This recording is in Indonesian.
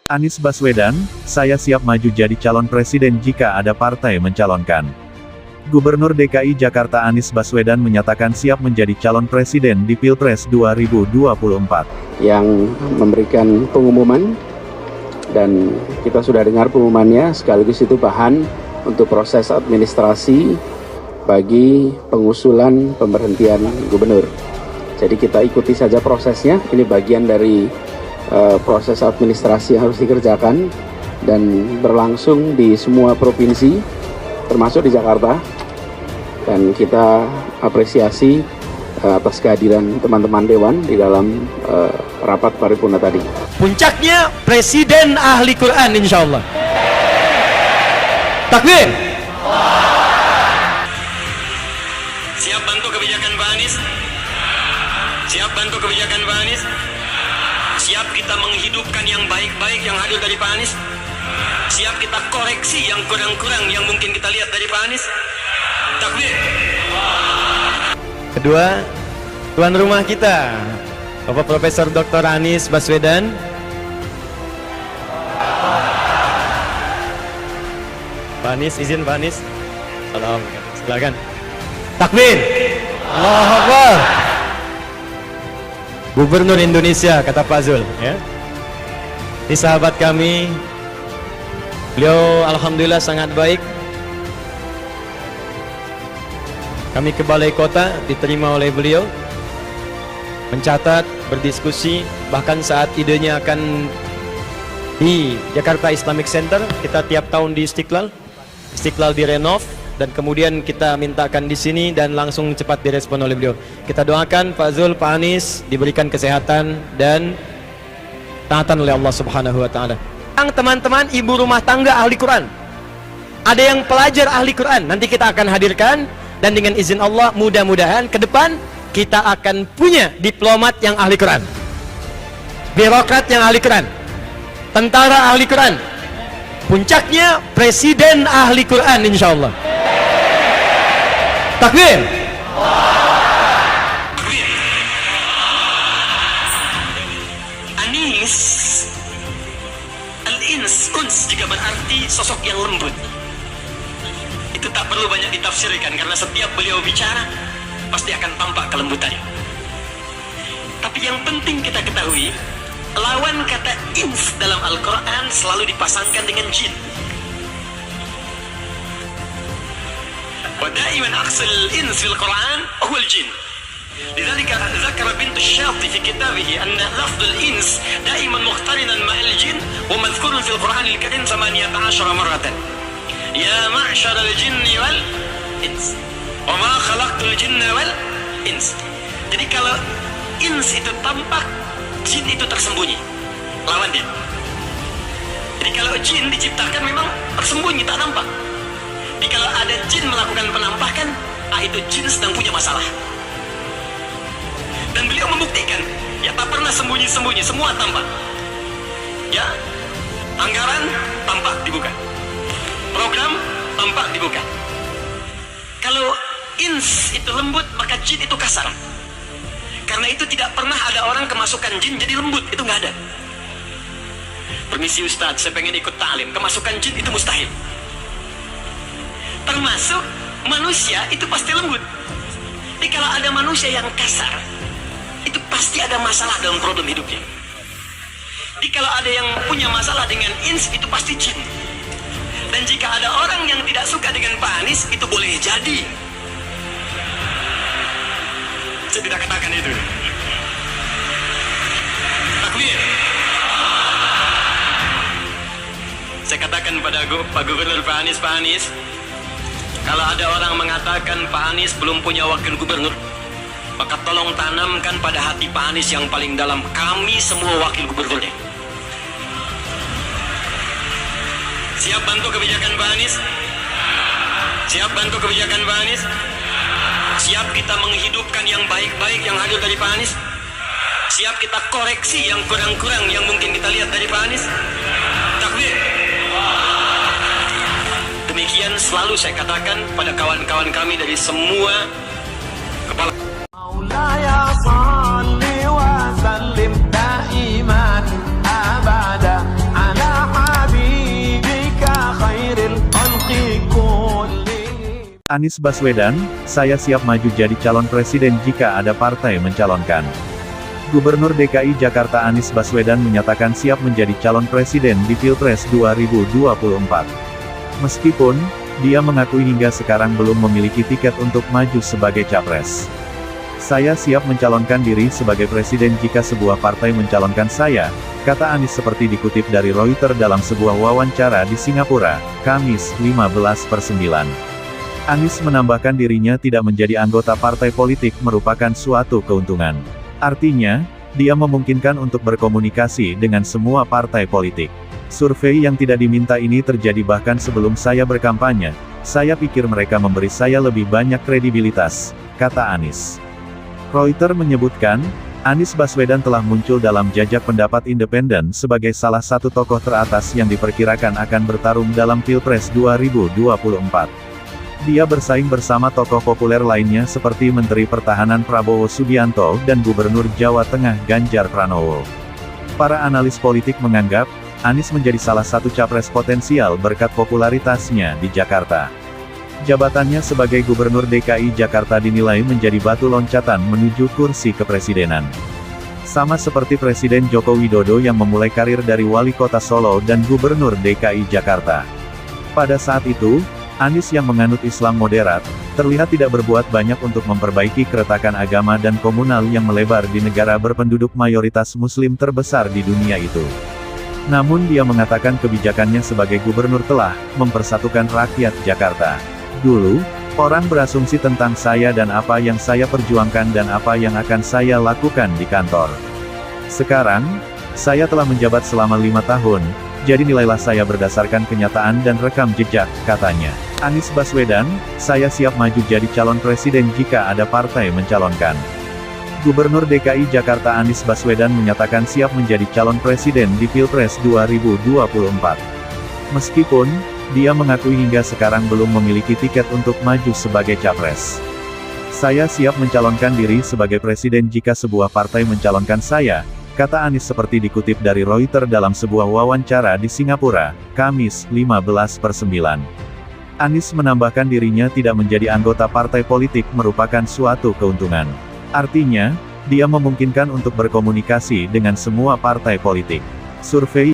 Anies Baswedan, saya siap maju jadi calon presiden jika ada partai mencalonkan. Gubernur DKI Jakarta Anies Baswedan menyatakan siap menjadi calon presiden di Pilpres 2024. Yang memberikan pengumuman, dan kita sudah dengar pengumumannya, sekaligus itu bahan untuk proses administrasi bagi pengusulan pemberhentian gubernur. Jadi kita ikuti saja prosesnya, ini bagian dari proses administrasi yang harus dikerjakan dan berlangsung di semua provinsi termasuk di Jakarta, dan kita apresiasi atas kehadiran teman-teman Dewan di dalam rapat paripurna tadi. Puncaknya presiden ahli Quran insya Allah. Takbir. Siap bantu kebijakan Pak Anies? Siap bantu kebijakan Pak Anies? Siap kita menghidupkan yang baik-baik yang hadir dari Pak Anies? Siap kita koreksi yang kurang-kurang yang mungkin kita lihat dari Pak Anies? Takbir. Kedua, tuan rumah kita, Bapak Profesor Dr. Anies Baswedan. Pak Anies, izin Pak Anies. Salam, silakan. Takbir. Allahu Akbar. Gubernur Indonesia, kata Pak Zul, ya. Ini sahabat kami, beliau alhamdulillah sangat baik. Kami ke balai kota, diterima oleh beliau, mencatat, berdiskusi, bahkan saat idenya akan di Jakarta Islamic Center, kita tiap tahun di Istiqlal direnov, dan kemudian kita mintakan di sini dan langsung cepat direspon oleh beliau. Kita doakan Pak Zul, Pak Anies diberikan kesehatan dan taatan oleh Allah Subhanahu wa taala. Yang teman-teman ibu rumah tangga ahli Quran, ada yang pelajar ahli Quran, nanti kita akan hadirkan, dan dengan izin Allah mudah-mudahan ke depan kita akan punya diplomat yang ahli Quran, birokrat yang ahli Quran, tentara ahli Quran, puncaknya presiden ahli Quran insya Allah. Takbir. Anies, al-ins, uns juga berarti sosok yang lembut. Itu tak perlu banyak ditafsirkan, karena setiap beliau bicara pasti akan tampak kelembutannya. Tapi yang penting kita ketahui, lawan kata ins dalam Al-Quran selalu dipasangkan dengan jin. ودائما أقصى الإنس في القرآن هو الجن. لذلك ذكر بنت الشاطئ في كتابه أن لفظ الإنس دائما مقترنا مع الجن، ومذكور في القرآن الكريم 18 مرة. يا معشر الجن والإنس وما خلقت الجن والإنس. Jadi kalau ins itu tampak, jin itu tersembunyi, lawan dia. Jadi kalau jin diciptakan memang tersembunyi, tak nampak. Jadi kalau ada jin melakukan penampakan, itu jin sedang punya masalah. Dan beliau membuktikan, ya tak pernah sembunyi-sembunyi, semua tampak. Ya, anggaran tampak dibuka, program tampak dibuka. Kalau ins itu lembut, maka jin itu kasar. Karena itu tidak pernah ada orang kemasukan jin jadi lembut, itu nggak ada. Permisi Ustadz, saya pengen ikut ta'lim, kemasukan jin itu mustahil. Termasuk manusia itu pasti lembut. Jadi kalau ada manusia yang kasar, itu pasti ada masalah dalam problem hidupnya. Jadi kalau ada yang punya masalah dengan ins, itu pasti jin. Dan jika ada orang yang tidak suka dengan Pak Anies, itu boleh jadi. Saya tidak katakan itu. Takbir. Saya katakan pada Pak Gubernur Pak Anies, kalau ada orang mengatakan Pak Anies belum punya wakil gubernur, maka tolong tanamkan pada hati Pak Anies yang paling dalam, kami semua wakil gubernurnya. Siap bantu kebijakan Pak Anies? Siap bantu kebijakan Pak Anies? Siap kita menghidupkan yang baik-baik yang hadir dari Pak Anies? Siap kita koreksi yang kurang-kurang yang mungkin kita lihat dari Pak Anies? Takbir. Demikian selalu saya katakan pada kawan-kawan kami dari semua kepala Anies Baswedan, saya siap maju jadi calon presiden jika ada partai mencalonkan. Gubernur DKI Jakarta Anies Baswedan menyatakan siap menjadi calon presiden di Pilpres 2024. Meskipun, dia mengakui hingga sekarang belum memiliki tiket untuk maju sebagai capres. Saya siap mencalonkan diri sebagai presiden jika sebuah partai mencalonkan saya, kata Anies seperti dikutip dari Reuters dalam sebuah wawancara di Singapura, Kamis, 15/9. Anies menambahkan dirinya tidak menjadi anggota partai politik merupakan suatu keuntungan. Artinya, dia memungkinkan untuk berkomunikasi dengan semua partai politik. Survei yang tidak diminta ini terjadi bahkan sebelum saya berkampanye. Saya pikir mereka memberi saya lebih banyak kredibilitas, kata Anies. Reuters menyebutkan, Anies Baswedan telah muncul dalam jajak pendapat independen sebagai salah satu tokoh teratas yang diperkirakan akan bertarung dalam Pilpres 2024. Dia bersaing bersama tokoh populer lainnya seperti Menteri Pertahanan Prabowo Subianto dan Gubernur Jawa Tengah Ganjar Pranowo. Para analis politik menganggap, Anies menjadi salah satu capres potensial berkat popularitasnya di Jakarta. Jabatannya sebagai Gubernur DKI Jakarta dinilai menjadi batu loncatan menuju kursi kepresidenan. Sama seperti Presiden Joko Widodo yang memulai karir dari Wali Kota Solo dan Gubernur DKI Jakarta. Pada saat itu, Anies yang menganut Islam moderat, terlihat tidak berbuat banyak untuk memperbaiki keretakan agama dan komunal yang melebar di negara berpenduduk mayoritas Muslim terbesar di dunia itu. Namun dia mengatakan kebijakannya sebagai gubernur telah mempersatukan rakyat Jakarta. Dulu, orang berasumsi tentang saya dan apa yang saya perjuangkan dan apa yang akan saya lakukan di kantor. Sekarang, saya telah menjabat selama 5 tahun, jadi nilailah saya berdasarkan kenyataan dan rekam jejak, katanya. Anies Baswedan, saya siap maju jadi calon presiden jika ada partai mencalonkan. Gubernur DKI Jakarta Anies Baswedan menyatakan siap menjadi calon presiden di Pilpres 2024. Meskipun, dia mengakui hingga sekarang belum memiliki tiket untuk maju sebagai capres. Saya siap mencalonkan diri sebagai presiden jika sebuah partai mencalonkan saya, kata Anies seperti dikutip dari Reuters dalam sebuah wawancara di Singapura, Kamis, 15/9. Anies menambahkan dirinya tidak menjadi anggota partai politik merupakan suatu keuntungan. Artinya, dia memungkinkan untuk berkomunikasi dengan semua partai politik. Survei